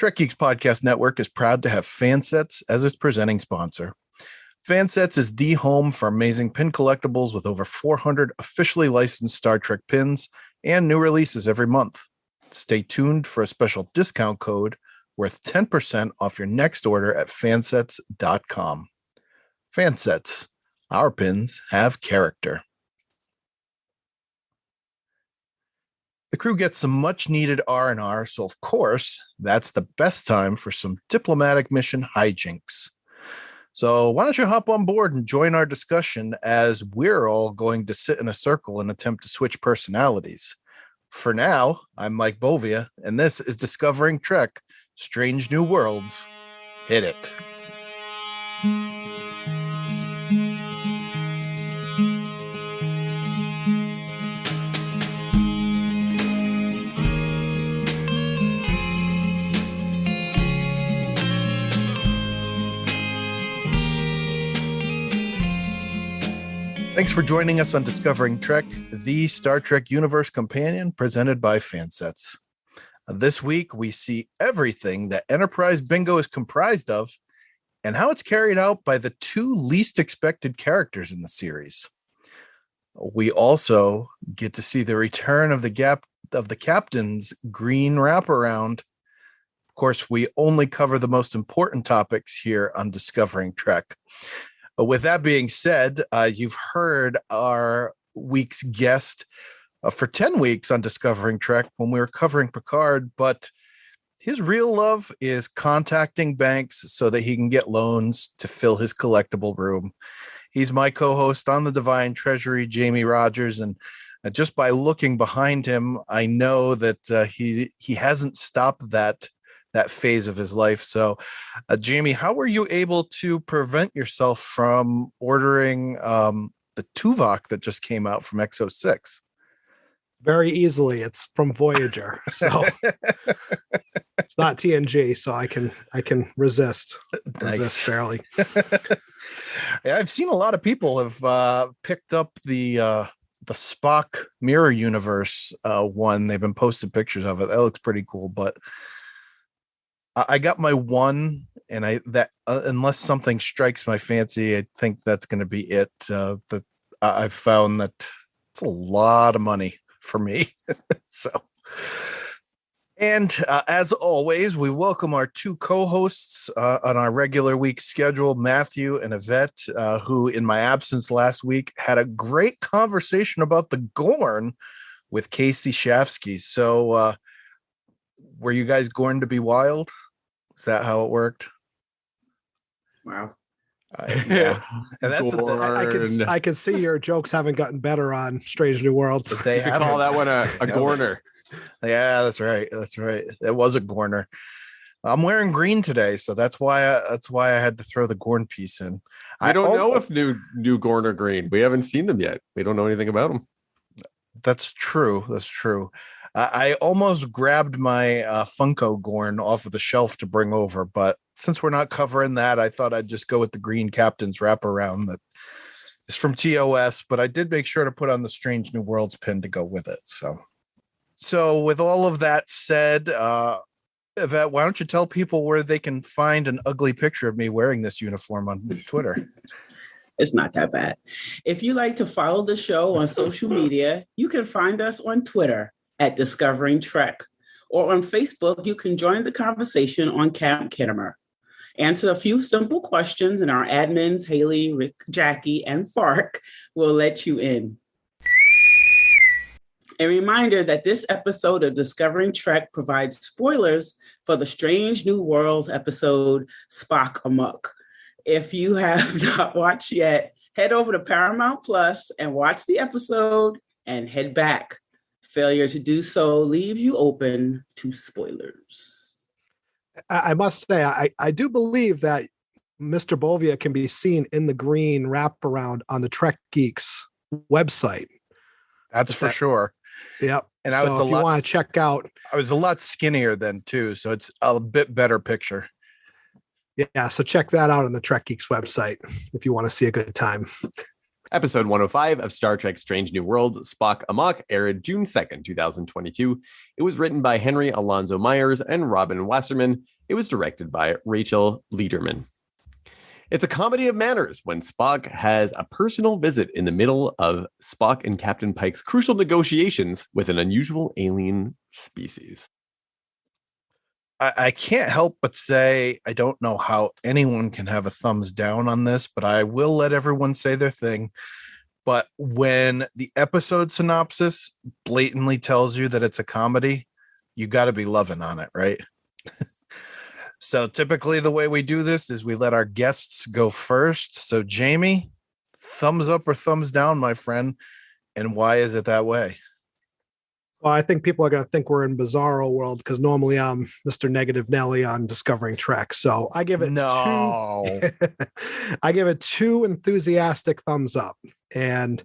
Trek Geeks Podcast Network is proud to have Fansets as its presenting sponsor. Fansets is the home for amazing pin collectibles with over 400 officially licensed Star Trek pins and new releases every month. Stay tuned for a special discount code worth 10% off your next order at fansets.com. Fansets, our pins have character. The crew gets some much needed R&R, so of course, that's the best time for some diplomatic mission hijinks. So why don't you hop on board and join our discussion as we're all going to sit in a circle and attempt to switch personalities. For now, I'm Mike Bovia, and this is Discovering Trek, Strange New Worlds. Hit it. Thanks for joining us on Discovering Trek, the Star Trek Universe Companion presented by Fansets. This week, we see everything that Enterprise Bingo is comprised of and how it's carried out by the two least expected characters in the series. We also get to see the return of the captain's green wraparound. Of course, we only cover the most important topics here on Discovering Trek. With that being said, you've heard our week's guest for 10 weeks on Discovering Trek when we were covering Picard, but his real love is contacting banks so that he can get loans to fill his collectible room. He's my co-host on the Divine Treasury, Jamie Rogers, and just by looking behind him, I know that he hasn't stopped that phase of his life. So, Jamie, how were you able to prevent yourself from ordering the Tuvok that just came out from XO6? Very easily. It's from Voyager, so it's not TNG, so I can resist fairly. Yeah, I've seen a lot of people have picked up the Spock Mirror Universe one. They've been posting pictures of it. That looks pretty cool, but I got my one, and unless something strikes my fancy, I think that's going to be it. But I've found that it's a lot of money for me. So, and as always, we welcome our two co-hosts on our regular week schedule, Matthew and Yvette, who, in my absence last week, had a great conversation about the Gorn with Casey Shafsky. So, were you guys going to be wild? Is that how it worked? Wow. Yeah. And that's I can see your jokes haven't gotten better on Strange New Worlds. They call that one a Gorner. Yeah, that's right. That's right. It was a Gorner. I'm wearing green today, so that's why I had to throw the Gorn piece in. I don't know if new Gorn are green. We haven't seen them yet. We don't know anything about them. That's true. That's true. I almost grabbed my Funko Gorn off of the shelf to bring over, but since we're not covering that, I thought I'd just go with the green Captain's wraparound that is from TOS, but I did make sure to put on the Strange New Worlds pin to go with it. So with all of that said, Yvette, why don't you tell people where they can find an ugly picture of me wearing this uniform on Twitter? It's not that bad. If you like to follow the show on social media, you can find us on Twitter at Discovering Trek, or on Facebook, you can join the conversation on Camp Kittimer. Answer a few simple questions, and our admins, Haley, Rick, Jackie, and Fark, will let you in. A reminder that this episode of Discovering Trek provides spoilers for the Strange New Worlds episode, Spock Amok. If you have not watched yet, head over to Paramount Plus and watch the episode and head back. Failure to do so leaves you open to spoilers. I must say, I do believe that Mr. Bovia can be seen in the green wraparound on the Trek Geeks website. That's for sure. Yep. And so if you want to check out, I was a lot skinnier then too, so it's a bit better picture. Yeah, so check that out on the Trek Geeks website if you want to see a good time. Episode 105 of Star Trek Strange New Worlds, Spock Amok, aired June 2nd, 2022. It was written by Henry Alonzo Myers and Robin Wasserman, It was directed by Rachel Lederman. It's a comedy of manners when Spock has a personal visit in the middle of Spock and Captain Pike's crucial negotiations with an unusual alien species. I can't help but say I don't know how anyone can have a thumbs down on this, but I will let everyone say their thing. But when the episode synopsis blatantly tells you that it's a comedy, you got to be loving on it, right? So typically the way we do this is we let our guests go first. So Jamie, thumbs up or thumbs down, my friend. And why is it that way? Well, I think people are going to think we're in Bizarro world because normally I'm Mr. Negative Nelly on Discovering Trek. So I give it I give it 2 enthusiastic thumbs up. And,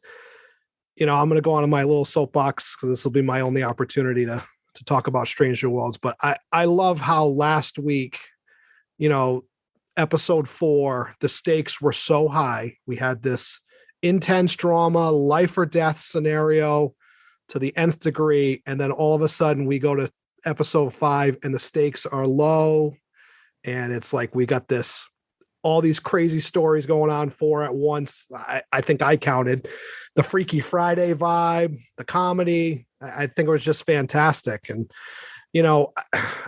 I'm going to go on my little soapbox because this will be my only opportunity to talk about Strange New Worlds. But I love how last week, episode 4, the stakes were so high. We had this intense drama, life or death scenario to the nth degree. And then all of a sudden we go to episode 5 and the stakes are low. And it's like, we got all these crazy stories going on 4 at once. I think I counted the Freaky Friday vibe, the comedy. I think it was just fantastic. And,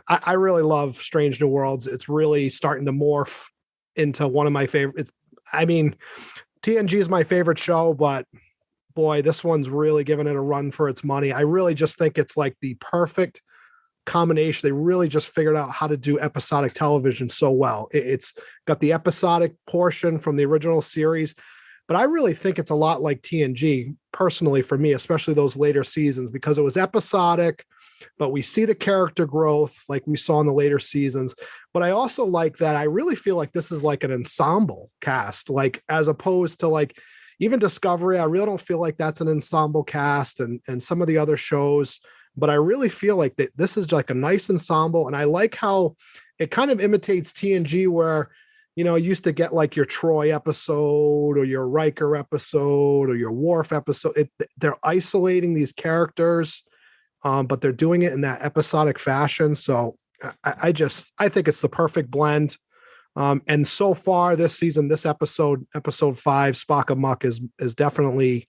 I really love Strange New Worlds. It's really starting to morph into one of my favorites. TNG is my favorite show, but boy, this one's really giving it a run for its money. I really just think it's like the perfect combination. They really just figured out how to do episodic television so well. It's got the episodic portion from the original series, but I really think it's a lot like TNG personally for me, especially those later seasons, because it was episodic, but we see the character growth like we saw in the later seasons. But I also like that I really feel like this is like an ensemble cast, like as opposed to like even Discovery. I really don't feel like that's an ensemble cast and some of the other shows, but I really feel like that this is like a nice ensemble. And I like how it kind of imitates TNG where, you used to get like your Troy episode or your Riker episode or your Worf episode. They're isolating these characters, but they're doing it in that episodic fashion. So I think it's the perfect blend. And so far this season, this episode 5, Spock Amok is definitely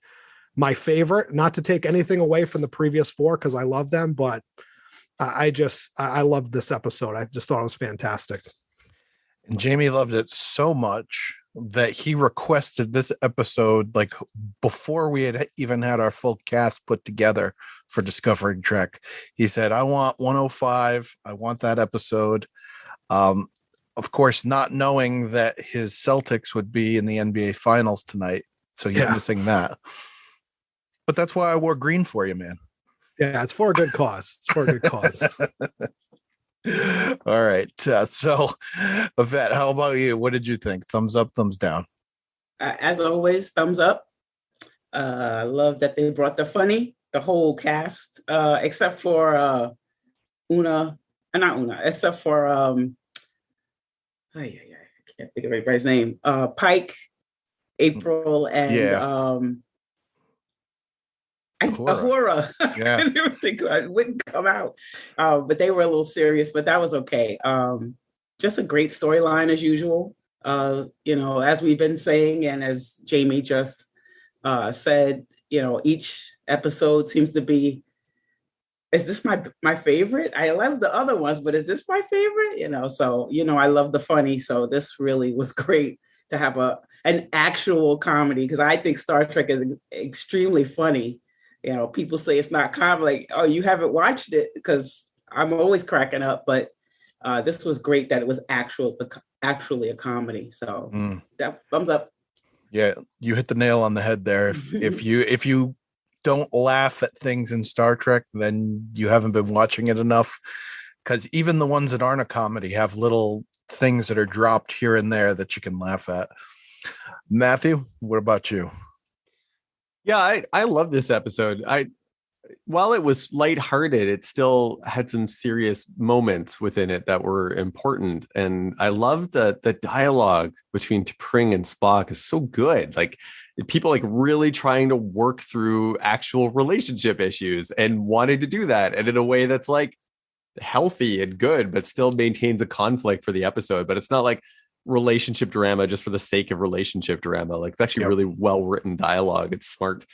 my favorite. Not to take anything away from the previous 4 because I love them, but I loved this episode. I just thought it was fantastic. And Jamie loved it so much that he requested this episode like before we had even had our full cast put together for Discovering Trek. He said, I want 105. I want that episode. Of course, not knowing that his Celtics would be in the NBA Finals tonight. So he's missing that. But that's why I wore green for you, man. Yeah, it's for a good cause. All right. So, Yvette, how about you? What did you think? Thumbs up, thumbs down? As always, thumbs up. I love that they brought the whole cast, except for except for I can't think of everybody's name. Pike, April, and Ahura. Yeah. I didn't think it wouldn't come out. But they were a little serious, but that was okay. Just a great storyline as usual. As we've been saying, and as Jamie just said, each episode seems to be, is this my favorite? I love the other ones, but is this my favorite? So, I love the funny. So this really was great to have an actual comedy, because I think Star Trek is extremely funny. People say it's not comedy, like, oh, you haven't watched it, because I'm always cracking up. But this was great that it was actually a comedy. So that thumbs up. Yeah, you hit the nail on the head there. If you don't laugh at things in Star Trek, then you haven't been watching it enough. Because even the ones that aren't a comedy have little things that are dropped here and there that you can laugh at. Matthew, what about you? Yeah, I love this episode. While it was lighthearted, it still had some serious moments within it that were important. And I love the dialogue between T'Pring and Spock is so good. Like, people like really trying to work through actual relationship issues and wanting to do that, and in a way that's like healthy and good, but still maintains a conflict for the episode. But it's not like relationship drama just for the sake of relationship drama. Like, it's actually really well written dialogue. It's smart.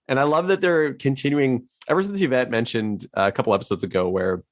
And I love that they're continuing ever since Yvette mentioned a couple episodes ago where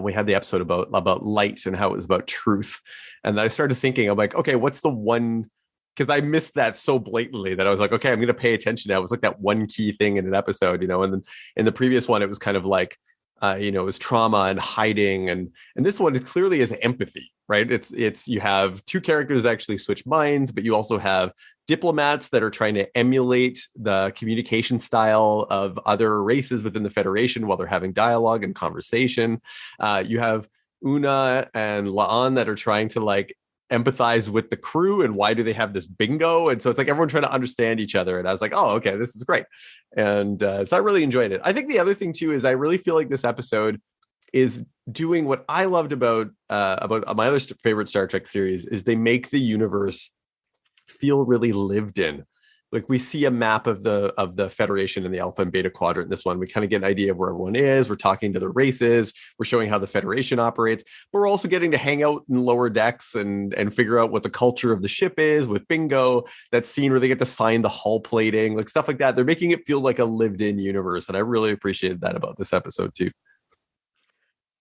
we had the episode about light and how it was about truth. And I started thinking, I'm like, okay, what's the one, because I missed that so blatantly that I was like, okay, I'm going to pay attention now. It was like that one key thing in an episode, and then in the previous one, it was kind of like, it was trauma and hiding. And this one clearly is empathy, right? It's you have two characters actually switch minds, but you also have diplomats that are trying to emulate the communication style of other races within the Federation while they're having dialogue and conversation. You have Una and Laan that are trying to like empathize with the crew, and why do they have this bingo? And so it's like everyone trying to understand each other. And I was like, oh, okay, this is great. And so I really enjoyed it. I think the other thing too is I really feel like this episode is doing what I loved about my other favorite Star Trek series is they make the universe feel really lived in. Like, we see a map of the Federation in the Alpha and Beta quadrant in this one. We kind of get an idea of where everyone is. We're talking to the races. We're showing how the Federation operates. But we're also getting to hang out in lower decks and figure out what the culture of the ship is with bingo. That scene where they get to sign the hull plating, like stuff like that. They're making it feel like a lived-in universe. And I really appreciated that about this episode too.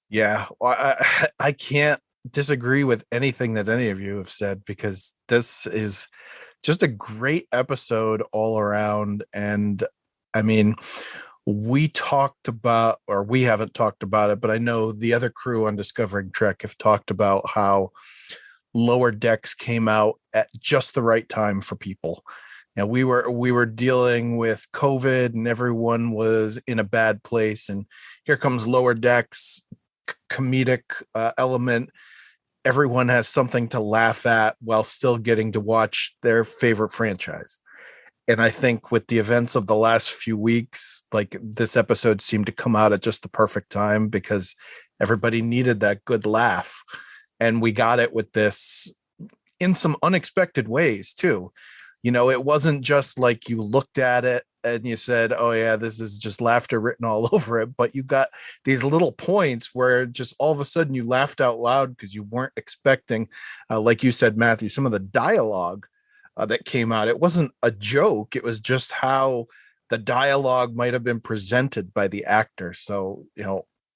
Yeah, I can't disagree with anything that any of you have said, because this is just a great episode all around. And I mean, we haven't talked about it, but I know the other crew on Discovering Trek have talked about how Lower Decks came out at just the right time for people. And we were dealing with COVID and everyone was in a bad place. And here comes Lower Decks, comedic element. Everyone has something to laugh at while still getting to watch their favorite franchise. And I think with the events of the last few weeks, like, this episode seemed to come out at just the perfect time because everybody needed that good laugh. And we got it with this in some unexpected ways too. It wasn't just like you looked at it and you said, oh yeah, this is just laughter written all over it. But you got these little points where just all of a sudden you laughed out loud because you weren't expecting, like you said, Matthew, some of the dialogue that came out. It wasn't a joke. It was just how the dialogue might have been presented by the actor. So,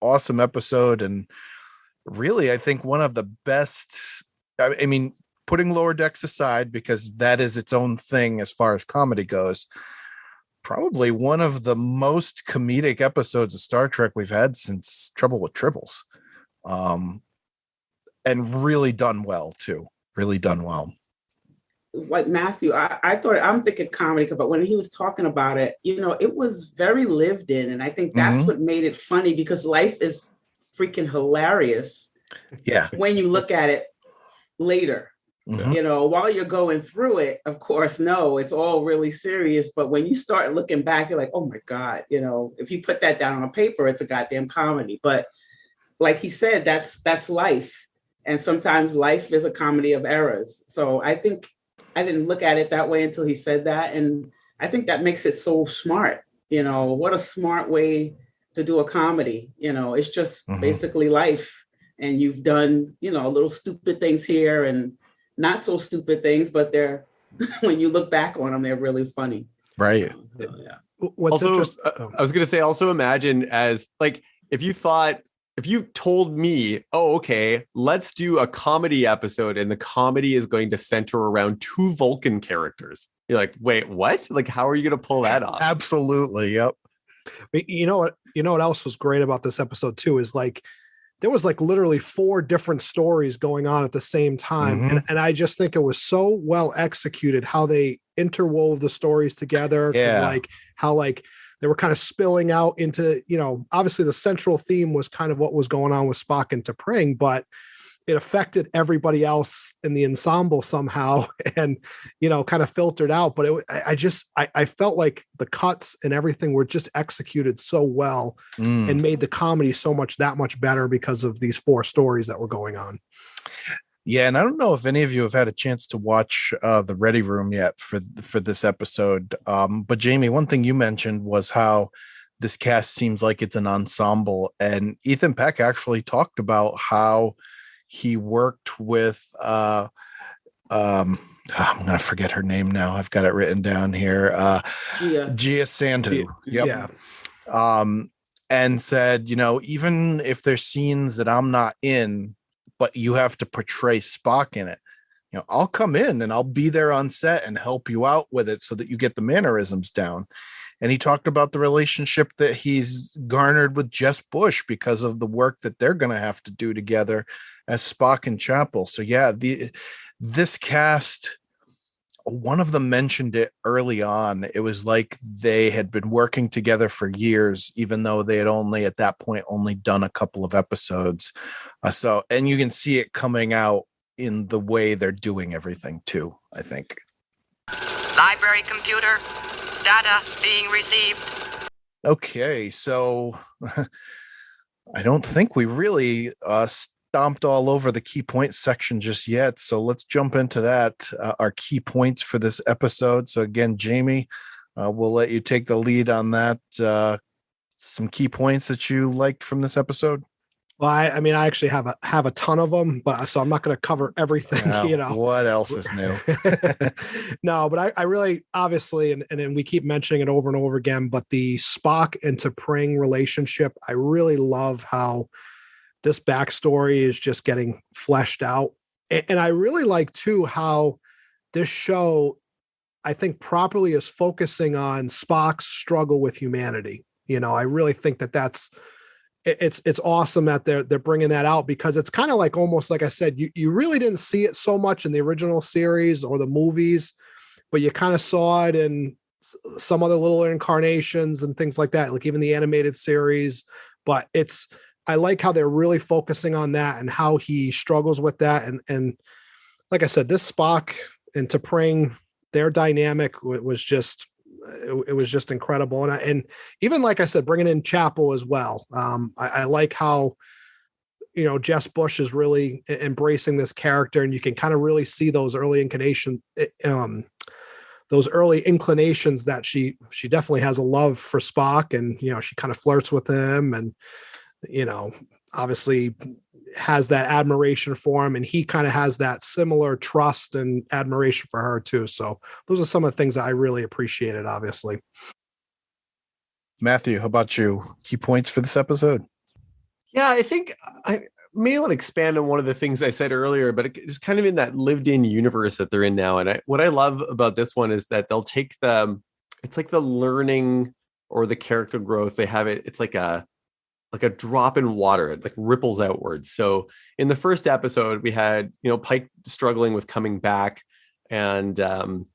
awesome episode. And really, I think one of the best, I mean, putting Lower Decks aside, because that is its own thing as far as comedy goes, probably one of the most comedic episodes of Star Trek we've had since Trouble with Tribbles. And really done well too. Really done well. Like Matthew, I thought, I'm thinking comedy, but when he was talking about it, it was very lived in. And I think that's what made it funny, because life is freaking hilarious. Yeah. When you look at it later. Mm-hmm. While you're going through it, of course, no, it's all really serious. But when you start looking back, you're like, oh my God, if you put that down on paper, it's a goddamn comedy. But like he said, that's life. And sometimes life is a comedy of errors. So I think I didn't look at it that way until he said that. And I think that makes it so smart. What a smart way to do a comedy. It's just basically life. And you've done, little stupid things here and not so stupid things, but they're, when you look back on them, they're really funny. Right. So, yeah. What's interesting? I was going to say, also imagine as like, if you told me, oh, okay, let's do a comedy episode and the comedy is going to center around two Vulcan characters. You're like, wait, what? Like, how are you going to pull that off? Absolutely. Yep. You know what else was great about this episode too is like, there was like literally 4 different stories going on at the same time. And I just think it was so well executed how they interwove the stories together. Yeah. Like how like they were kind of spilling out into, obviously the central theme was kind of what was going on with Spock and T'Pring, but it affected everybody else in the ensemble somehow and, kind of filtered out. But I felt like the cuts and everything were just executed so well and made the comedy that much better because of these 4 stories that were going on. Yeah. And I don't know if any of you have had a chance to watch the Ready Room yet for this episode. But Jamie, one thing you mentioned was how this cast seems like it's an ensemble. And Ethan Peck actually talked about how he worked with I'm gonna forget her name now. I've got it written down here. Gia Sandhu. Yep. Yeah. And said, even if there's scenes that I'm not in, but you have to portray Spock in it, I'll come in and I'll be there on set and help you out with it so that you get the mannerisms down. And he talked about the relationship that he's garnered with Jess Bush because of the work that they're going to have to do together as Spock and Chapel. So yeah, this cast, one of them mentioned it early on. It was like they had been working together for years, even though they had at that point only done a couple of episodes. And you can see it coming out in the way they're doing everything too, I think. Library computer, data being received. Okay, so I don't think we really stomped all over the key points section just yet. So let's jump into that. Our key points for this episode. So again, Jamie, we'll let you take the lead on that. Some key points that you liked from this episode. Well, I mean, I actually have a ton of them, but so I'm not going to cover everything. What else is new? No, but I really, obviously, and we keep mentioning it over and over again, but the Spock and T'Pring relationship, I really love how this backstory is just getting fleshed out. And I really like too how this show, I think, properly is focusing on Spock's struggle with humanity. I really think it's awesome that they're bringing that out, because it's kind of like, almost like I said, you really didn't see it so much in the original series or the movies, but you kind of saw it in some other little incarnations and things like that, like even the animated series. But I like how they're really focusing on that and how he struggles with that. And like I said, this Spock and T'Pring, their dynamic was just, it was just incredible. And even, like I said, bringing in Chapel as well. I like how, Jess Bush is really embracing this character, and you can kind of really see those early inclinations that she definitely has a love for Spock, and, she kind of flirts with him, and, obviously has that admiration for him, and he kind of has that similar trust and admiration for her too. So those are some of the things that I really appreciated, obviously. Matthew, how about you? Key points for this episode? Yeah, I think I may want to expand on one of the things I said earlier, but it's kind of in that lived in universe that they're in now. And what I love about this one is that they'll take it's like the learning or the character growth. They have it. It's like a drop in water. It like ripples outwards. So in the first episode, we had, Pike struggling with coming back and then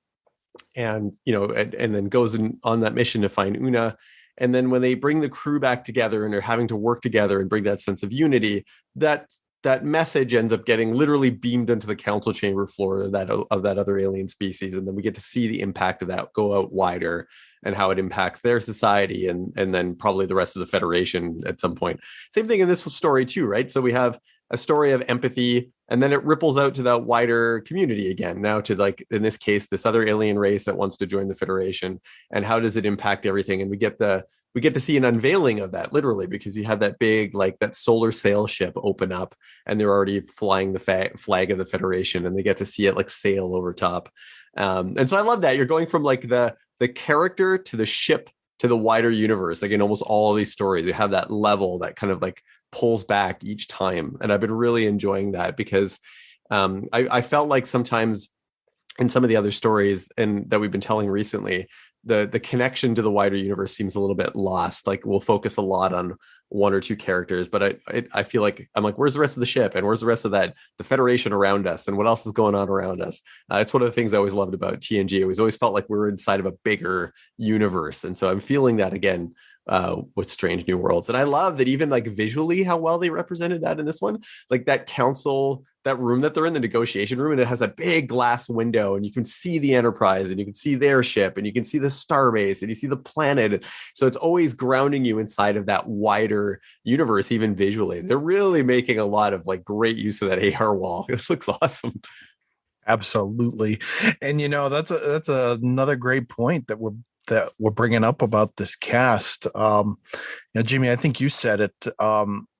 goes on that mission to find Una. And then when they bring the crew back together and they're having to work together and bring that sense of unity, that message ends up getting literally beamed into the council chamber floor of that other alien species. And then we get to see the impact of that go out wider and how it impacts their society and then probably the rest of the Federation at some point. Same thing in this story too, right? So we have a story of empathy, and then it ripples out to that wider community again, now to, like, in this case, this other alien race that wants to join the Federation, and how does it impact everything? And we get to see an unveiling of that, literally, because you have that big, like, that solar sail ship open up, and they're already flying the flag of the Federation, and they get to see it like sail over top. And so I love that you're going from like the character to the ship to the wider universe. Like in almost all of these stories, you have that level that kind of like pulls back each time. And I've been really enjoying that, because I felt like sometimes in some of the other stories and that we've been telling recently, the connection to the wider universe seems a little bit lost. Like we'll focus a lot on one or two characters, but I feel like I'm like, where's the rest of the ship, and where's the rest of the Federation around us, and what else is going on around us? It's one of the things I always loved about TNG. It was always felt like we were inside of a bigger universe, and so I'm feeling that again with Strange New Worlds. And I love that even like visually how well they represented that in this one, like that council, that room that they're in, the negotiation room, and it has a big glass window, and you can see the Enterprise, and you can see their ship, and you can see the starbase, and you see the planet. So it's always grounding you inside of that wider universe, even visually. They're really making a lot of like great use of that AR wall. It looks awesome. Absolutely. And that's another great point, that we're that we're bringing up about this cast. Jimmy, I think you said it.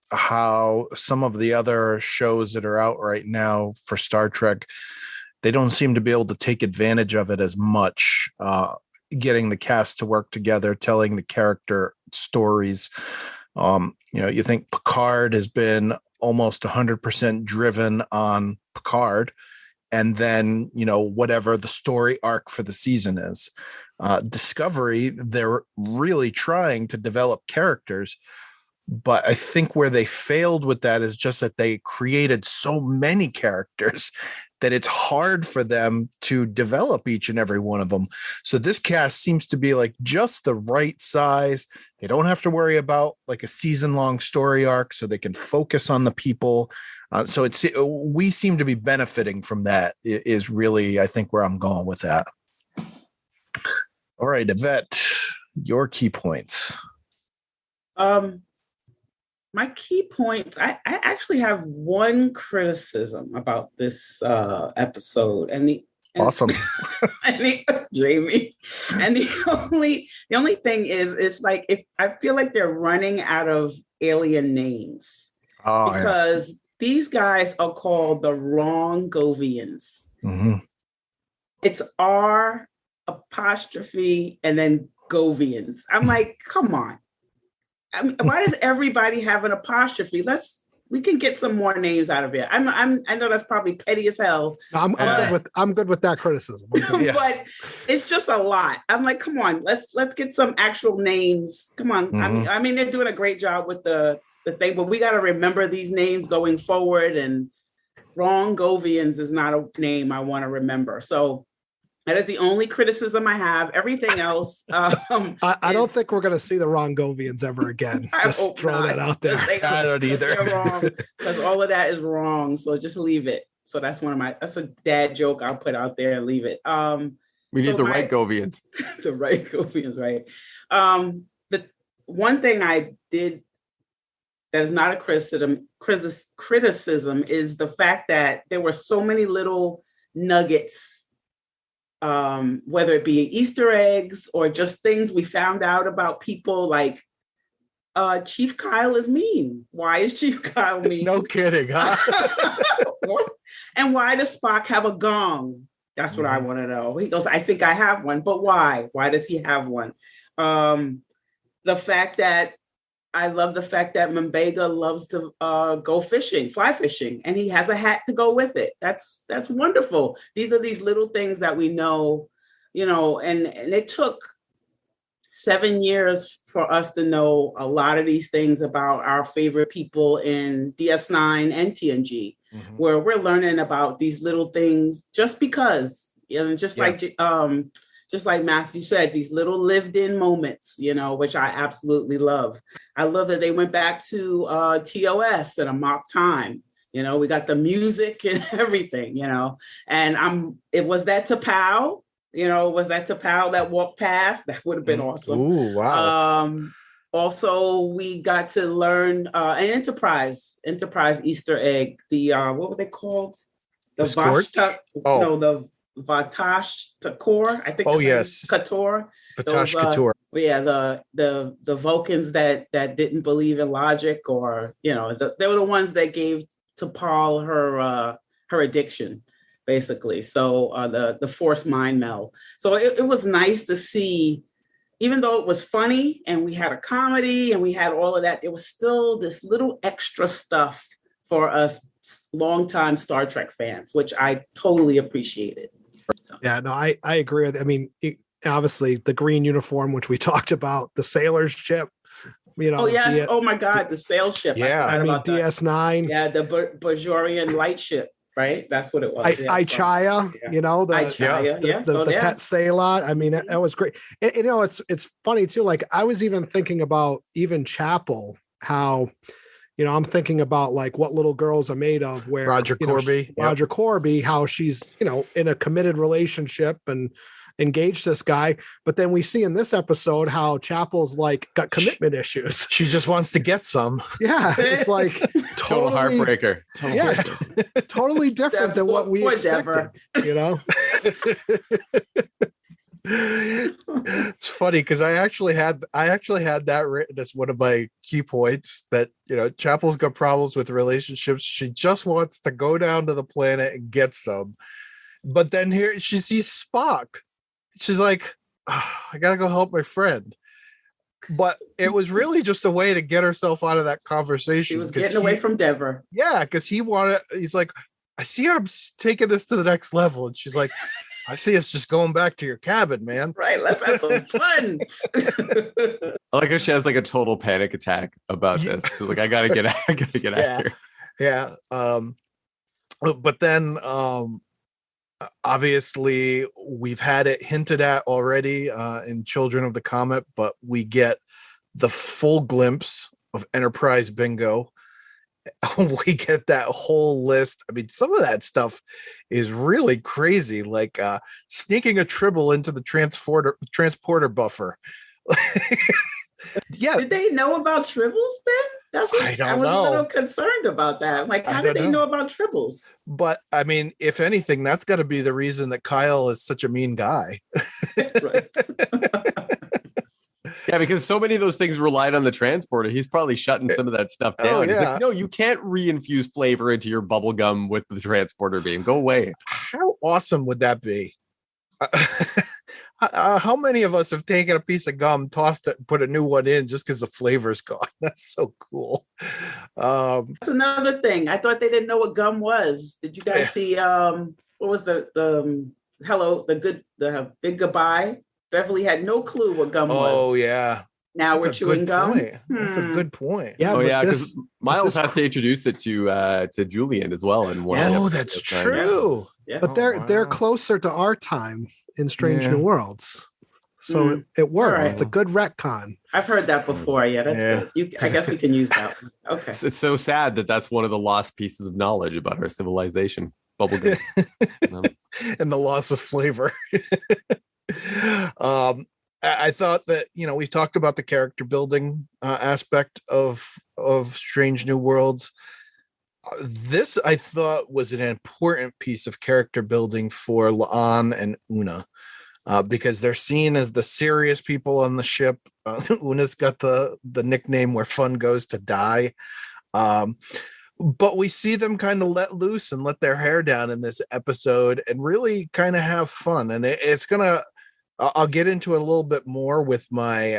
How some of the other shows that are out right now for Star Trek, they don't seem to be able to take advantage of it as much. Getting the cast to work together, telling the character stories. You think Picard has been almost 100% driven on Picard, and then, whatever the story arc for the season is. Discovery, they're really trying to develop characters, but I think where they failed with that is just that they created so many characters that it's hard for them to develop each and every one of them. So this cast seems to be like just the right size. They don't have to worry about like a season-long story arc, so they can focus on the people. So we seem to be benefiting from that, is really, I think, where I'm going with that. All right, Yvette, your key points. My key points, I actually have one criticism about this episode, awesome. Jamie, and the only thing is, it's like, if I feel like they're running out of alien names, because these guys are called the Rongovians. Mm-hmm. It's R apostrophe and then Govians. I'm like, come on. I mean, why does everybody have an apostrophe? We can get some more names out of it. I know that's probably petty as hell. No, I'm good with that criticism. But it's just a lot. I'm like, come on, let's get some actual names. Come on. Mm-hmm. I mean, they're doing a great job with the thing, but we got to remember these names going forward. And Rongovians is not a name I want to remember. So that is the only criticism I have. Everything else, I don't think we're going to see the Rongovians ever again. Just throw that out there. I don't either. They're wrong, because all of that is wrong. So just leave it. So that's that's a dad joke I'll put out there and leave it. We need the right Govians. The right Govians, right? The one thing I did that is not a criticism is the fact that there were so many little nuggets, whether it be Easter eggs or just things we found out about people, like Chief Kyle is mean. Why is Chief Kyle mean? No kidding, huh? And why does Spock have a gong? That's what I want to know. He goes, I think I have one, but why? Why does he have one? I love the fact that Mbega loves to go fishing, fly fishing, and he has a hat to go with it. That's wonderful. These are these little things that we know, and it took 7 years for us to know a lot of these things about our favorite people in DS9 and TNG, where we're learning about these little things just because, just like Matthew said, these little lived-in moments, which I absolutely love. I love that they went back to TOS at Amok time. We got the music and everything, and was that T'Pau? Was that T'Pau that walked past? That would have been awesome. Ooh, wow. Also, we got to learn an Enterprise Easter egg. The what were they called? The the Vatash Takor, I think. Oh yes, Kator. Vatash Kator. Yeah, the Vulcans that didn't believe in logic, or they were the ones that gave T'Pol her addiction, basically. So the forced mind meld. So it was nice to see, even though it was funny and we had a comedy and we had all of that, there was still this little extra stuff for us longtime Star Trek fans, which I totally appreciated. So. Yeah, no, I agree with. I mean, obviously the green uniform, which we talked about, the sailor's ship. Oh yes! Oh my God, the sail ship. Yeah, I mean DS9. Yeah, the Bajorian light ship. Right, that's what it was. Ichaya, the pet Sailot. I mean, that was great. And, it's funny too. Like I was even thinking about even Chapel, how. I'm thinking about like What Little Girls Are Made Of, where Roger Corby, how she's, in a committed relationship and engaged this guy. But then we see in this episode how Chapel's like got commitment issues. She just wants to get some. Yeah. It's like total heartbreaker. Totally different than what we expected, It's funny because I actually had that written as one of my key points, that Chapel's got problems with relationships. She just wants to go down to the planet and get some. But then here she sees Spock. She's like, I gotta go help my friend. But it was really just a way to get herself out of that conversation. She was getting away from Deborah. Yeah, because he's like, I see her taking this to the next level. And she's like, I see us just going back to your cabin, man. Right, let's have some fun. I like how she has like a total panic attack about this. She's like, I gotta get out of here. Yeah. But then obviously we've had it hinted at already in Children of the Comet, but we get the full glimpse of Enterprise Bingo. We get that whole list. I mean, some of that stuff is really crazy, like sneaking a tribble into the transporter buffer. Yeah. Did they know about tribbles then? That's what I was a little concerned about that. Like, how did they know about tribbles? But I mean, if anything, that's got to be the reason that Kyle is such a mean guy. Right. Yeah, because so many of those things relied on the transporter. He's probably shutting some of that stuff down. Oh, yeah. He's like, no, you can't reinfuse flavor into your bubble gum with the transporter beam. Go away. How awesome would that be? How many of us have taken a piece of gum, tossed it, put a new one in just because the flavor's gone? That's so cool. That's another thing. I thought they didn't know what gum was. Did you guys see what was the big goodbye? Beverly had no clue what gum was. Oh yeah. Now we're chewing gum. That's a good point. Yeah. Because Miles has to introduce it to Julian as well. That's true. Yeah. But they're closer to our time in Strange New Worlds. So it works. Right. It's a good retcon. I've heard that before. Yeah, that's good. I guess we can use that one. Okay. It's so sad that that's one of the lost pieces of knowledge about our civilization. Bubblegum. And the loss of flavor. I thought that, we talked about the character building aspect of Strange New Worlds. This I thought was an important piece of character building for La'an and Una, because they're seen as the serious people on the ship. Una's got the nickname where fun goes to die. But we see them kind of let loose and let their hair down in this episode and really kind of have fun. And it's gonna, I'll get into it a little bit more with my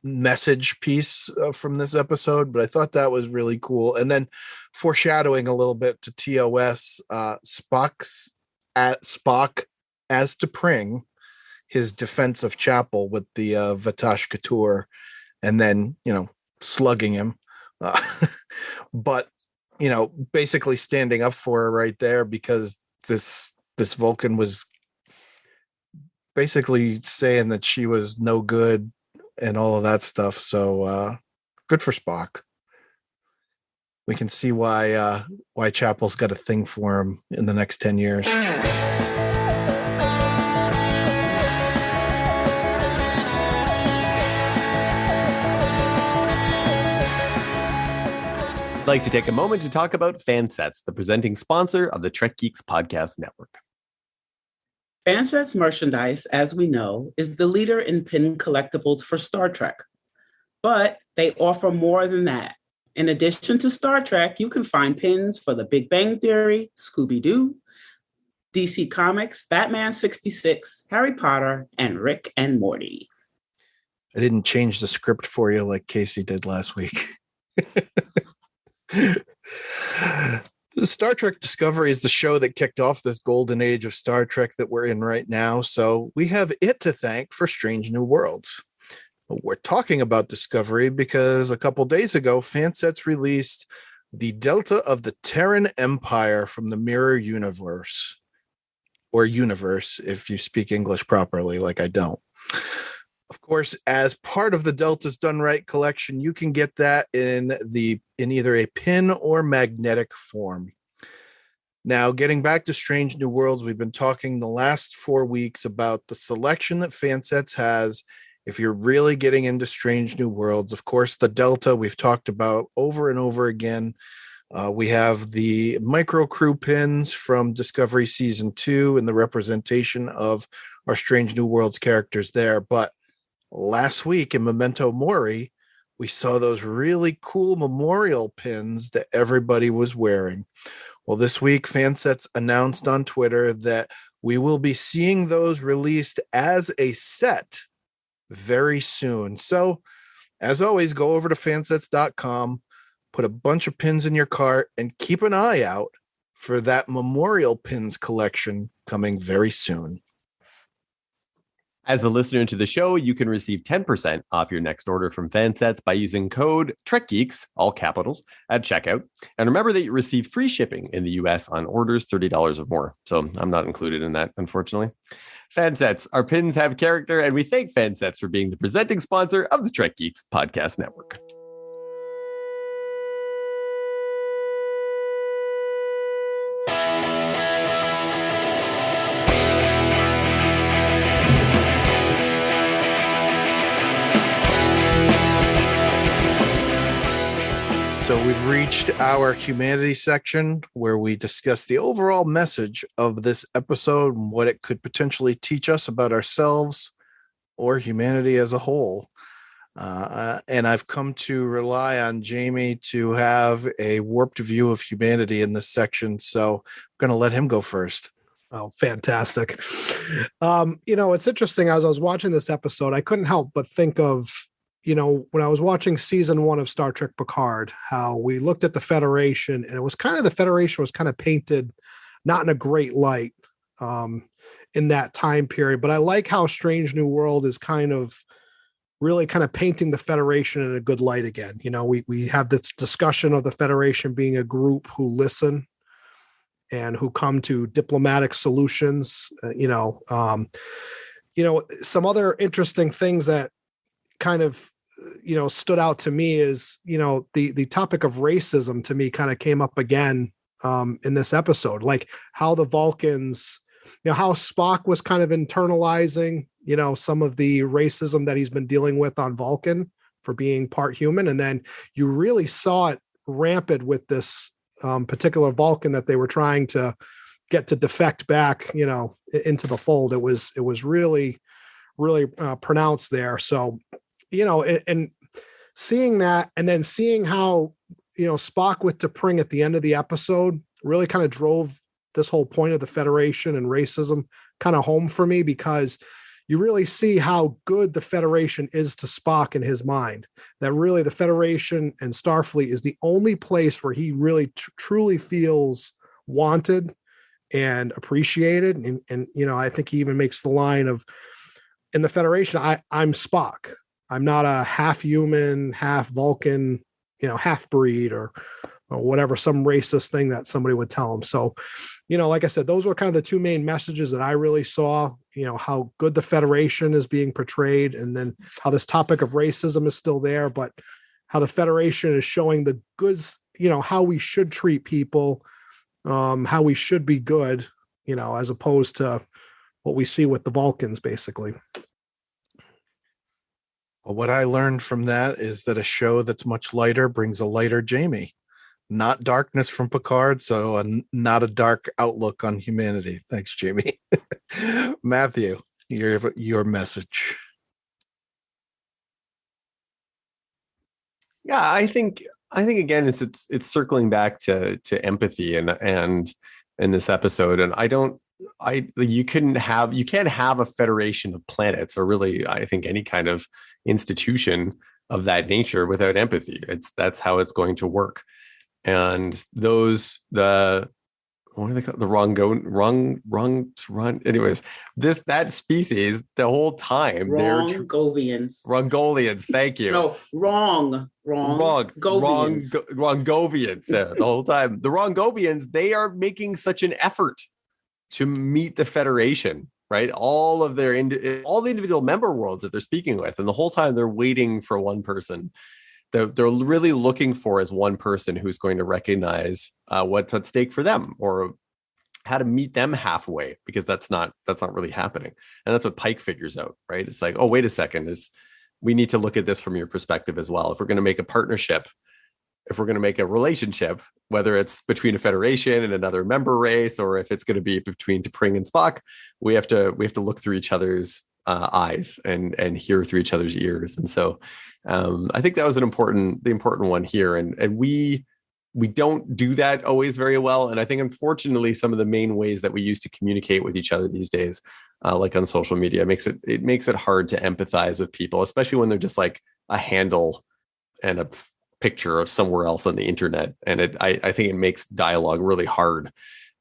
message piece from this episode, but I thought that was really cool. And then foreshadowing a little bit to TOS, Spock as to Pring his defense of Chapel with the Vatash Couture, and then slugging him, but basically standing up for her right there, because this Vulcan was basically saying that she was no good and all of that stuff. So good for Spock. We can see why Chapel's got a thing for him in the next 10 years. I'd like to take a moment to talk about Fansets, the presenting sponsor of the Trek Geeks Podcast Network. Fansets merchandise, as we know, is the leader in pin collectibles for Star Trek. But they offer more than that. In addition to Star Trek, you can find pins for The Big Bang Theory, Scooby-Doo, DC Comics, Batman 66, Harry Potter, and Rick and Morty. I didn't change the script for you like Casey did last week. Star Trek Discovery is the show that kicked off this golden age of Star Trek that we're in right now. So we have it to thank for Strange New Worlds. We're talking about Discovery because a couple days ago, Fansets released the Delta of the Terran Empire from the Mirror Universe, or Universe, if you speak English properly, like I don't. Of course, as part of the Delta's Done Right collection, you can get that in either a pin or magnetic form. Now, getting back to Strange New Worlds, we've been talking the last 4 weeks about the selection that Fansets has. If you're really getting into Strange New Worlds, of course, the Delta we've talked about over and over again. We have the micro crew pins from Discovery Season 2 and the representation of our Strange New Worlds characters there. But last week in Memento Mori, we saw those really cool memorial pins that everybody was wearing. Well, this week, Fansets announced on Twitter that we will be seeing those released as a set very soon. So, as always, go over to fansets.com, put a bunch of pins in your cart, and keep an eye out for that memorial pins collection coming very soon. As a listener to the show, you can receive 10% off your next order from Fansets by using code TrekGeeks, all capitals, at checkout. And remember that you receive free shipping in the US on orders $30 or more. So I'm not included in that, unfortunately. Fansets, our pins have character, and we thank Fansets for being the presenting sponsor of the Trek Geeks Podcast Network. So we've reached our humanity section where we discuss the overall message of this episode and what it could potentially teach us about ourselves or humanity as a whole. And I've come to rely on Jamie to have a warped view of humanity in this section. So I'm going to let him go first. Oh, fantastic. It's interesting. As I was watching this episode, I couldn't help but think of, when I was watching season 1 of Star Trek Picard, how we looked at the Federation, and it was kind of, the Federation was kind of painted not in a great light in that time period. But I like how Strange New World is really kind of painting the Federation in a good light again. We have this discussion of the Federation being a group who listen and who come to diplomatic solutions. Some other interesting things that kind of stood out to me is the topic of racism to me kind of came up again in this episode, like how the Vulcans, how Spock was kind of internalizing some of the racism that he's been dealing with on Vulcan for being part human, and then you really saw it rampant with this particular Vulcan that they were trying to get to defect back into the fold. It was really pronounced there. So and seeing that, and then seeing how, Spock with T'Pring at the end of the episode really kind of drove this whole point of the Federation and racism kind of home for me, because you really see how good the Federation is to Spock in his mind, that really the Federation and Starfleet is the only place where he really truly feels wanted and appreciated. And I think he even makes the line of, in the Federation, I'm Spock. I'm not a half human, half Vulcan, half breed or whatever, some racist thing that somebody would tell him. So, like I said, those were kind of the two main messages that I really saw, how good the Federation is being portrayed, and then how this topic of racism is still there, but how the Federation is showing the goods, how we should treat people, how we should be good, as opposed to what we see with the Vulcans, basically. Well, what I learned from that is that a show that's much lighter brings a lighter Jamie, not darkness from Picard. So not a dark outlook on humanity. Thanks, Jamie. Matthew, your message. Yeah, I think again, it's circling back to empathy and in this episode. And you can't have a federation of planets, or really, I think, any kind of institution of that nature without empathy. That's how it's going to work. And what are they called? Anyways, that species the whole time Rongovians. Rongolians. Thank you. No, wrong. Rongovians. The whole time. The Rongovians, they are making such an effort to meet the Federation, right? All the individual member worlds that they're speaking with, and the whole time they're waiting for one person. They're really looking for is one person who's going to recognize what's at stake for them, or how to meet them halfway, because that's not really happening. And that's what Pike figures out, right? It's like, oh, wait a second, we need to look at this from your perspective as well. If we're going to make a partnership, if we're going to make a relationship, whether it's between a Federation and another member race, or if it's going to be between T'Pring and Spock, we have to look through each other's eyes and hear through each other's ears. And so I think that was the important one here. And we don't do that always very well. And I think, unfortunately, some of the main ways that we use to communicate with each other these days, like on social media, makes it hard to empathize with people, especially when they're just like a handle and a picture of somewhere else on the internet. And I think it makes dialogue really hard.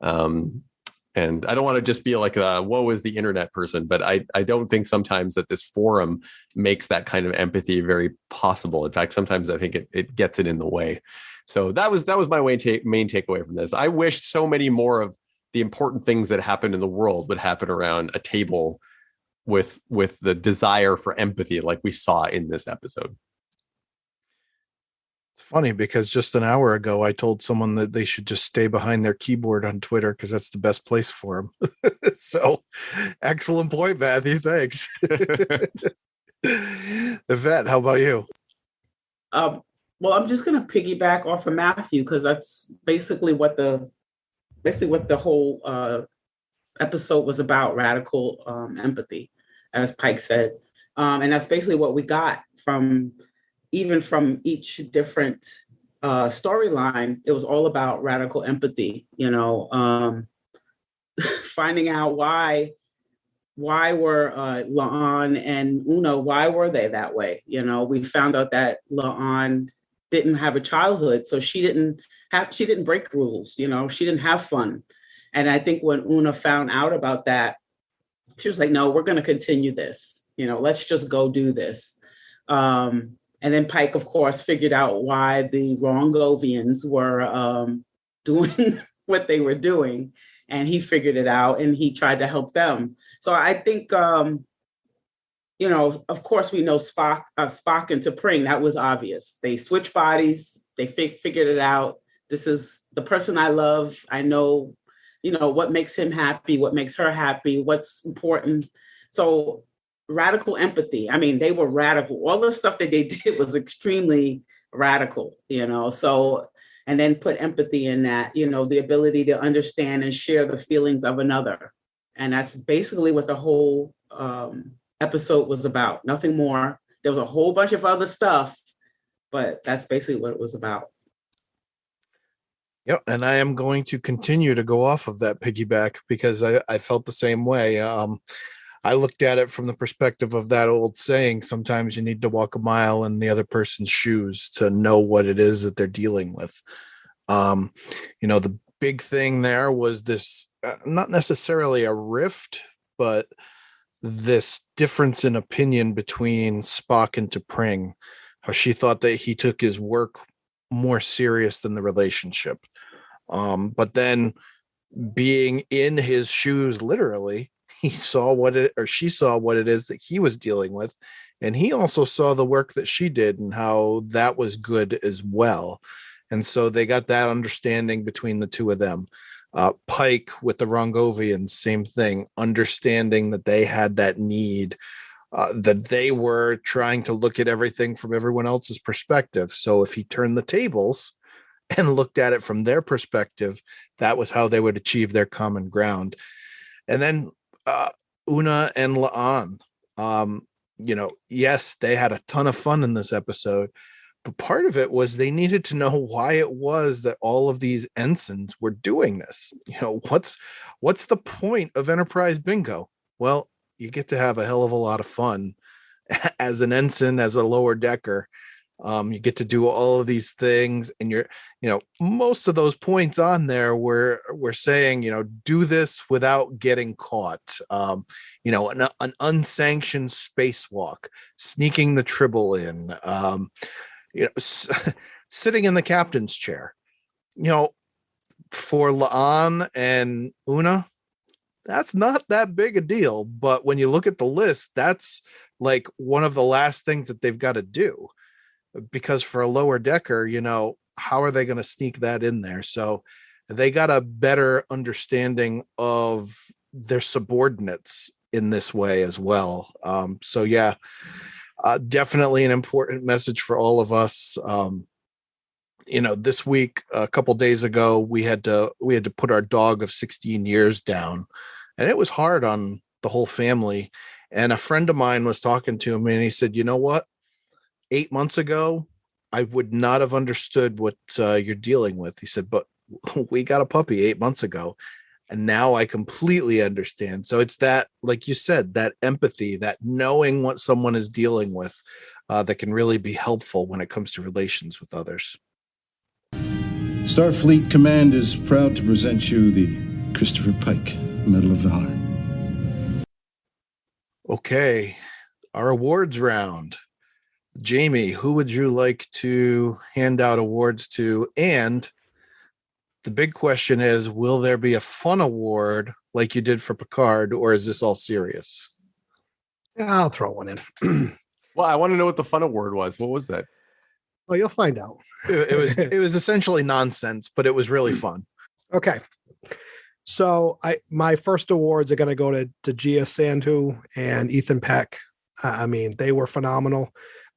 And I don't want to just be like a woe is the internet person, but I don't think sometimes that this forum makes that kind of empathy very possible. In fact, sometimes I think it gets it in the way. So that was my main takeaway from this. I wish so many more of the important things that happen in the world would happen around a table with the desire for empathy, like we saw in this episode. It's funny because just an hour ago, I told someone that they should just stay behind their keyboard on Twitter because that's the best place for them. So excellent point, Matthew. Thanks. Yvette, how about you? Well, I'm just going to piggyback off of Matthew because that's basically what the whole episode was about, radical empathy, as Pike said. And that's basically what we got from each different storyline. It was all about radical empathy, finding out why were La'an and Una, why were they that way? We found out that La'an didn't have a childhood, so she didn't break rules, she didn't have fun. And I think when Una found out about that, she was like, no, we're going to continue this, let's just go do this. And then Pike, of course, figured out why the Rongovians were doing what they were doing. And he figured it out and he tried to help them. So I think, of course, we know Spock and T'Pring. That was obvious. They switched bodies. They figured it out. This is the person I love. I know, what makes him happy, what makes her happy, what's important. So radical empathy. I mean, they were radical. All the stuff that they did was extremely radical, so, and then put empathy in that, the ability to understand and share the feelings of another. And that's basically what the whole episode was about. Nothing more. There was a whole bunch of other stuff, but that's basically what it was about. Yep. And I am going to continue to go off of that piggyback because I felt the same way. I looked at it from the perspective of that old saying, sometimes you need to walk a mile in the other person's shoes to know what it is that they're dealing with. The big thing there was this, not necessarily a rift, but this difference in opinion between Spock and T'Pring, how she thought that he took his work more serious than the relationship. But then being in his shoes, literally, she saw what it is that he was dealing with. And he also saw the work that she did and how that was good as well. And so they got that understanding between the two of them. Pike with the Rongovians, same thing, understanding that they had that need, that they were trying to look at everything from everyone else's perspective. So if he turned the tables and looked at it from their perspective, that was how they would achieve their common ground. And then Una and La'an, yes, they had a ton of fun in this episode, but part of it was they needed to know why it was that all of these ensigns were doing this. What's the point of Enterprise Bingo? Well, you get to have a hell of a lot of fun as an ensign, as a lower decker. You get to do all of these things, and most of those points on there were saying, do this without getting caught. An unsanctioned spacewalk, sneaking the Tribble in, sitting in the captain's chair. For La'an and Una, that's not that big a deal. But when you look at the list, that's like one of the last things that they've got to do. Because for a lower decker, how are they going to sneak that in there? So they got a better understanding of their subordinates in this way as well. Definitely an important message for all of us. this week, a couple days ago, we had to put our dog of 16 years down, and it was hard on the whole family. And a friend of mine was talking to him, and he said, "You know what? 8 months ago, I would not have understood what you're dealing with." He said, "But we got a puppy 8 months ago, and now I completely understand." So it's that, like you said, that empathy, that knowing what someone is dealing with, that can really be helpful when it comes to relations with others. Starfleet Command is proud to present you the Christopher Pike Medal of Valor. Okay, our awards round. Jamie, who would you like to hand out awards to? And the big question is, will there be a fun award like you did for Picard, or is this all serious? Yeah, I'll throw one in. Well, I want to know what the fun award was. What was that? Well, you'll find out. It was essentially nonsense, but it was really fun. Okay. So my first awards are going to go to Gia Sandhu and Ethan Peck. I mean, they were phenomenal.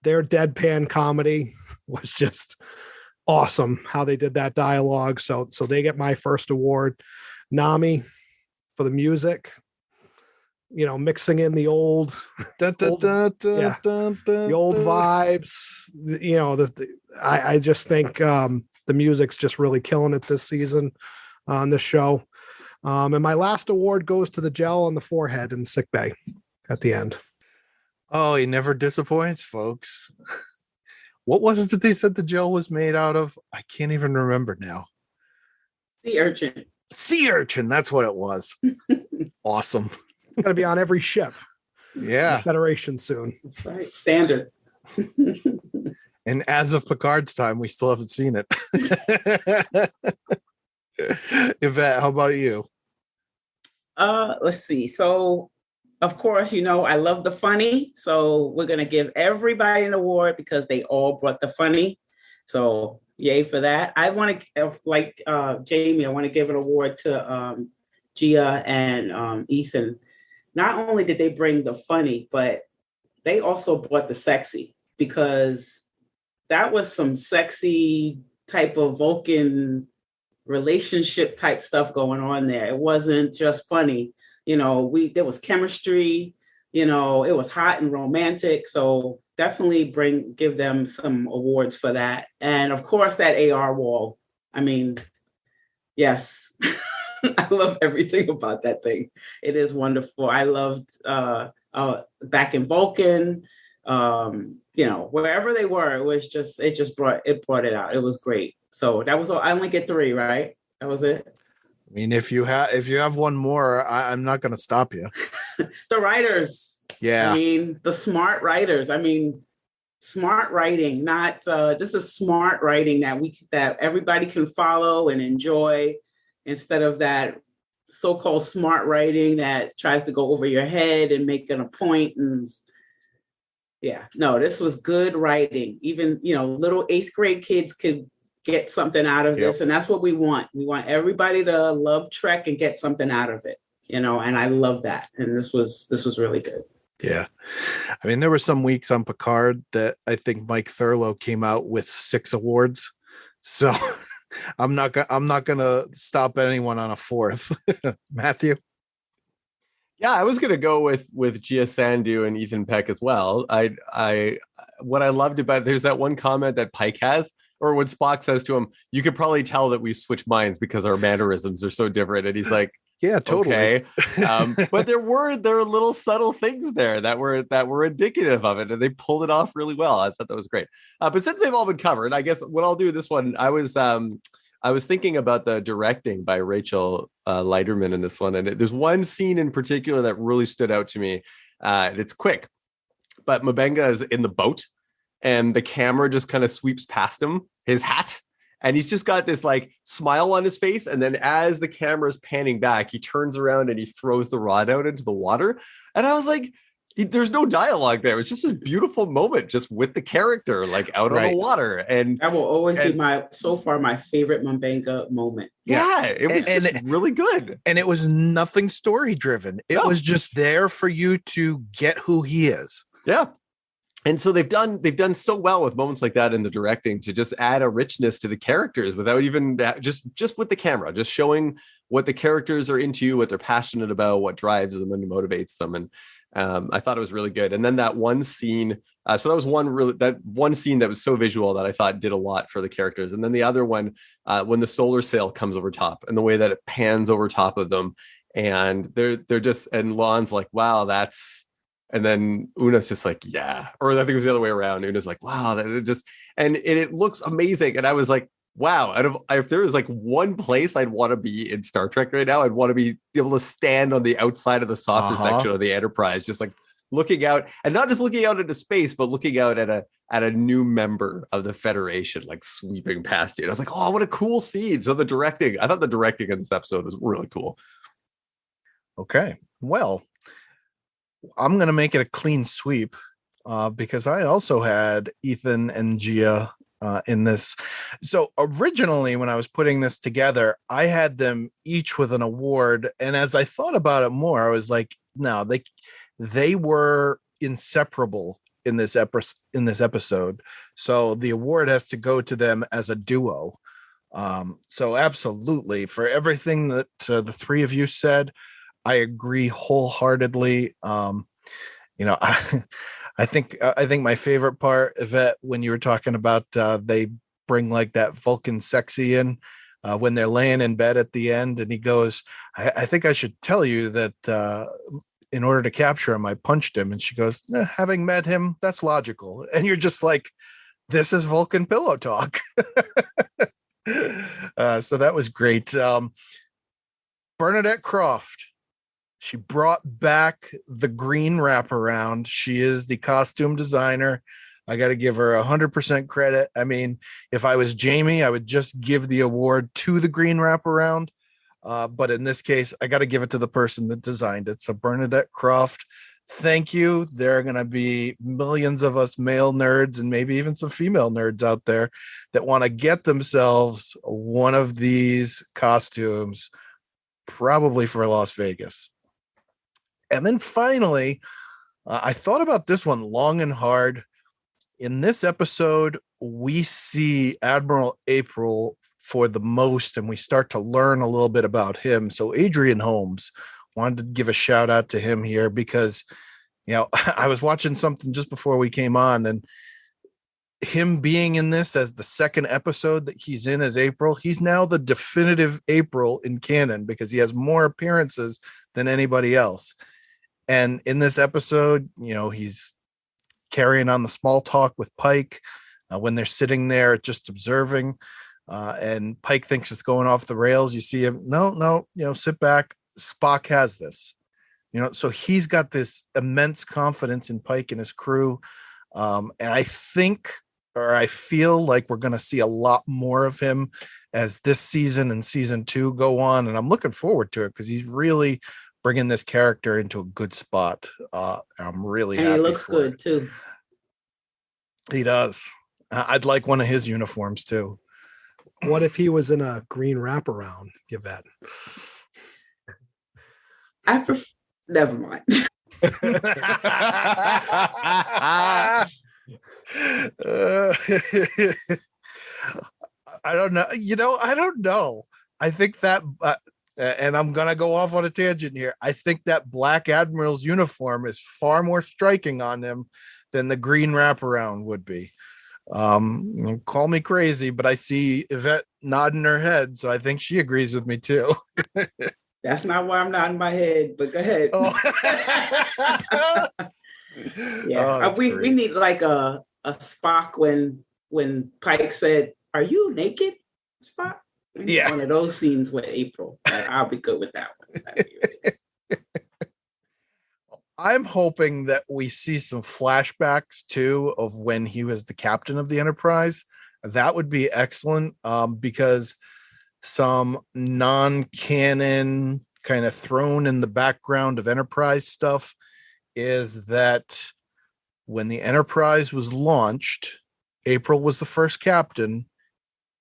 Their deadpan comedy was just awesome, how they did that dialogue. So they get my first award. Nami for the music, mixing in the old vibes. I just think the music's just really killing it this season on this show. And my last award goes to the gel on the forehead in sickbay at the end. Oh, he never disappoints, folks. What was it that they said the gel was made out of? I can't even remember now. Sea urchin. Sea urchin, that's what it was. Awesome. It's going to be on every ship. Yeah. Federation soon. That's right. Standard. And as of Picard's time, we still haven't seen it. Yvette, how about you? Let's see. So, of course, I love the funny. So we're going to give everybody an award because they all brought the funny. So yay for that. I want to, like Jamie, I want to give an award to Gia and Ethan. Not only did they bring the funny, but they also brought the sexy, because that was some sexy type of Vulcan relationship type stuff going on there. It wasn't just funny. There was chemistry, it was hot and romantic. So definitely give them some awards for that. And of course that AR wall. I mean, yes, I love everything about that thing. It is wonderful. I loved back in Vulcan, wherever they were, it brought it out. It was great. So that was all. I only get 3, right? That was it. I mean, if you have one more, I'm not going to stop you. The writers. Yeah. I mean, the smart writers. I mean, smart writing, not this is smart writing that everybody can follow and enjoy, instead of that so-called smart writing that tries to go over your head and make a point. And this was good writing. Even, little 8th grade kids could get something out of this. And that's what we want. We want everybody to love Trek and get something out of it, and I love that. And this was really good. Yeah. I mean, there were some weeks on Picard that I think Mike Thurlow came out with 6 awards. So I'm not going to stop anyone on a 4th. Matthew? Yeah, I was going to go with Gia Sandhu and Ethan Peck as well. What I loved about, there's that one comment that Pike has, or when Spock says to him, "You could probably tell that we switched minds because our mannerisms are so different." And he's like, "Yeah, totally." Okay. But there were little subtle things there that were indicative of it, and they pulled it off really well. I thought that was great. But since they've all been covered, I guess what I'll do this one, I was thinking about the directing by Rachel Leiterman in this one, and there's one scene in particular that really stood out to me. It's quick, but M'Benga is in the boat, and the camera just kind of sweeps past his hat, and he's just got this like smile on his face. And then as the camera is panning back, he turns around and he throws the rod out into the water. And I was like, there's no dialogue there. It's just this beautiful moment just with the character like out on the water. And that will always be my favorite M'Benga moment. Yeah, it was just really good. And it was nothing story driven. It was just there for you to get who he is. Yeah. And so they've done so well with moments like that in the directing to just add a richness to the characters without even just with the camera, just showing what the characters are into, what they're passionate about, what drives them and motivates them. And I thought it was really good. And then that one scene, so that was that one scene that was so visual that I thought did a lot for the characters. And then the other one, when the solar sail comes over top and the way that it pans over top of them, and they're just, and Lon's like, wow, that's. And then Una's just like, yeah. Or I think it was the other way around. Una's like, wow, that just, and it looks amazing. And I was like, wow, if there was like one place I'd want to be in Star Trek right now, I'd want to be able to stand on the outside of the saucer section of the Enterprise, just like looking out, and not just looking out into space, but looking out at a new member of the Federation, like sweeping past you. And I was like, oh, what a cool scene. So I thought the directing in this episode was really cool. Okay. Well, I'm going to make it a clean sweep because I also had Ethan and Gia in this. So originally, when I was putting this together, I had them each with an award. And as I thought about it more, I was like, no, they were inseparable in this episode. So the award has to go to them as a duo. So absolutely, for everything that the three of you said, I agree wholeheartedly. I think my favorite part, Yvette, when you were talking about they bring like that Vulcan sexy in when they're laying in bed at the end, and he goes, I think I should tell you that in order to capture him, I punched him. And she goes, having met him, that's logical. And you're just like, this is Vulcan pillow talk. So that was great. Bernadette Croft. She brought back the green wraparound. She is the costume designer. I got to give her 100% credit. I mean, if I was Jamie, I would just give the award to the green wraparound. But in this case, I got to give it to the person that designed it. So Bernadette Croft, thank you. There are going to be millions of us male nerds and maybe even some female nerds out there that want to get themselves one of these costumes, probably for Las Vegas. And then finally, I thought about this one long and hard. In this episode, we see Admiral April for the most, and we start to learn a little bit about him. So Adrian Holmes, wanted to give a shout out to him here because, I was watching something just before we came on, and him being in this as the second episode that he's in as April, he's now the definitive April in canon because he has more appearances than anybody else. And in this episode, he's carrying on the small talk with Pike when they're sitting there just observing. And Pike thinks it's going off the rails. You see him, no, sit back. Spock has this, so he's got this immense confidence in Pike and his crew. And I feel like we're going to see a lot more of him as this season and season 2 go on. And I'm looking forward to it because he's really bringing this character into a good spot. I'm really happy. And he looks good too. He does. I'd like one of his uniforms too. What if he was in a green wraparound, Yvette? Never mind. I don't know. I don't know. I think that, and I'm going to go off on a tangent here. I think that Black Admiral's uniform is far more striking on him than the green wraparound would be. Call me crazy, but I see Yvette nodding her head, so I think she agrees with me too. That's not why I'm nodding my head, but go ahead. Oh. Yeah, we need like a Spock when Pike said, "Are you naked, Spock?" Yeah, one of those scenes with April. I'll be good with that one. I'm hoping that we see some flashbacks too of when he was the captain of the Enterprise. That would be excellent because some non-canon kind of thrown in the background of Enterprise stuff is that when the Enterprise was launched, April was the first captain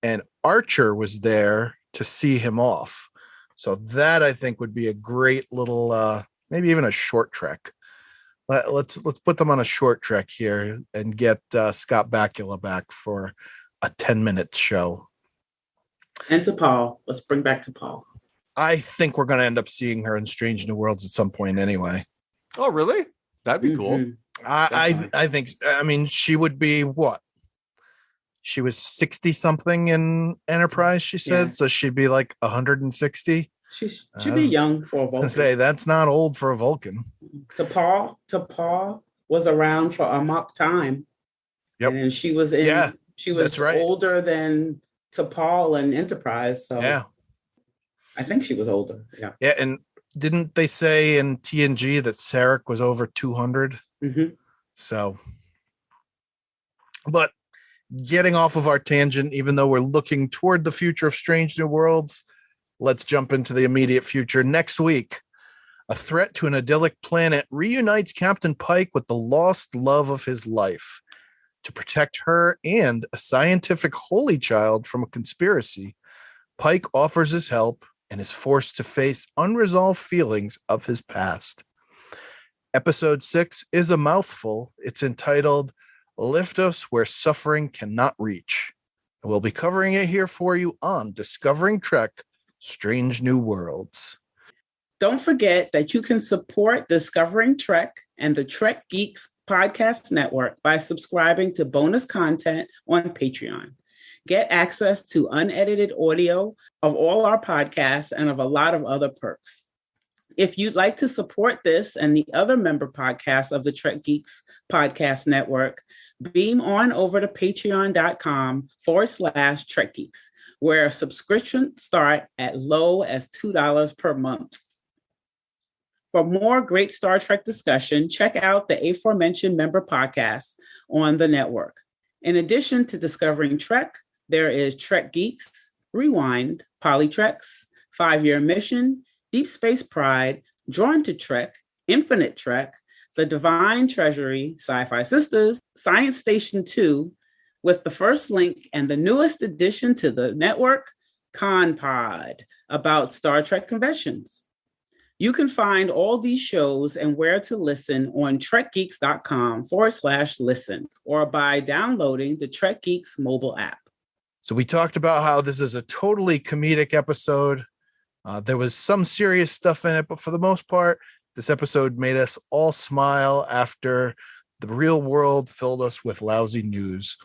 and Archer was there to see him off. So that I think would be a great little maybe even a short trek Let's put them on a short trek here and get Scott Bakula back for a 10-minute show. And to Paul. Let's bring back to Paul. I think we're going to end up seeing her in Strange New Worlds at some point anyway. Oh, really? That'd be cool. I think. I mean, she would be what? She was 60 something in Enterprise. She said so. She'd be like 160. She'd be young for a Vulcan. Say that's not old for a Vulcan. T'Pol was around for Amok time. Yep. And she was in. Yeah, she was right. older than T'Pol and Enterprise. So yeah, I think she was older. Yeah. Yeah, and didn't they say in TNG that Sarek was over 200? Mm-hmm. So, but getting off of our tangent, even though we're looking toward the future of Strange New Worlds, let's jump into the immediate future. Next week, a threat to an idyllic planet reunites Captain Pike with the lost love of his life. To protect her and a scientific holy child from a conspiracy, Pike offers his help and is forced to face unresolved feelings of his past. Episode 6 is a mouthful. It's entitled Lift Us Where Suffering Cannot Reach. And we'll be covering it here for you on Discovering Trek Strange New Worlds. Don't forget that you can support Discovering Trek and the Trek Geeks Podcast Network by subscribing to bonus content on Patreon. Get access to unedited audio of all our podcasts and of a lot of other perks. If you'd like to support this and the other member podcasts of the Trek Geeks Podcast Network, beam on over to patreon.com/Trek Geeks, where subscriptions start at low as $2 per month. For more great Star Trek discussion, check out the aforementioned member podcasts on the network. In addition to Discovering Trek, there is Trek Geeks, Rewind, Polytreks, 5-Year Mission, Deep Space Pride, Drawn to Trek, Infinite Trek, The Divine Treasury, Sci-Fi Sisters, Science Station 2, with the first link and the newest addition to the network, Con Pod, about Star Trek conventions. You can find all these shows and where to listen on trekgeeks.com/listen or by downloading the Trek Geeks mobile app. So we talked about how this is a totally comedic episode. There was some serious stuff in it, but for the most part, this episode made us all smile after the real world filled us with lousy news.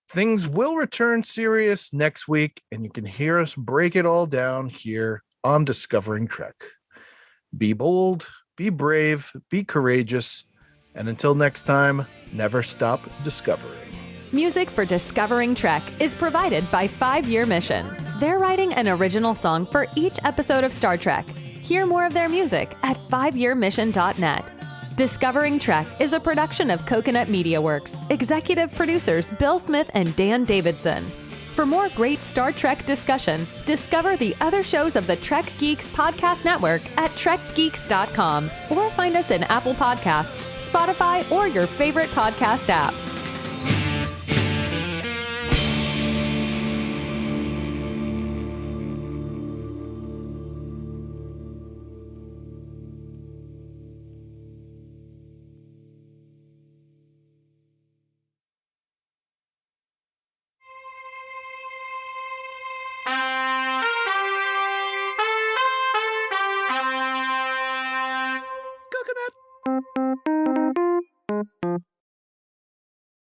Things will return serious next week, and you can hear us break it all down here on Discovering Trek. Be bold, be brave, be courageous, and until next time, never stop discovering. Music for Discovering Trek is provided by 5-Year Mission. They're writing an original song for each episode of Star Trek. Hear more of their music at 5yearmission.net. Discovering Trek is a production of Coconut Media Works. Executive producers Bill Smith and Dan Davidson. For more great Star Trek discussion, discover the other shows of the Trek Geeks Podcast Network at trekgeeks.com or find us in Apple Podcasts, Spotify, or your favorite podcast app.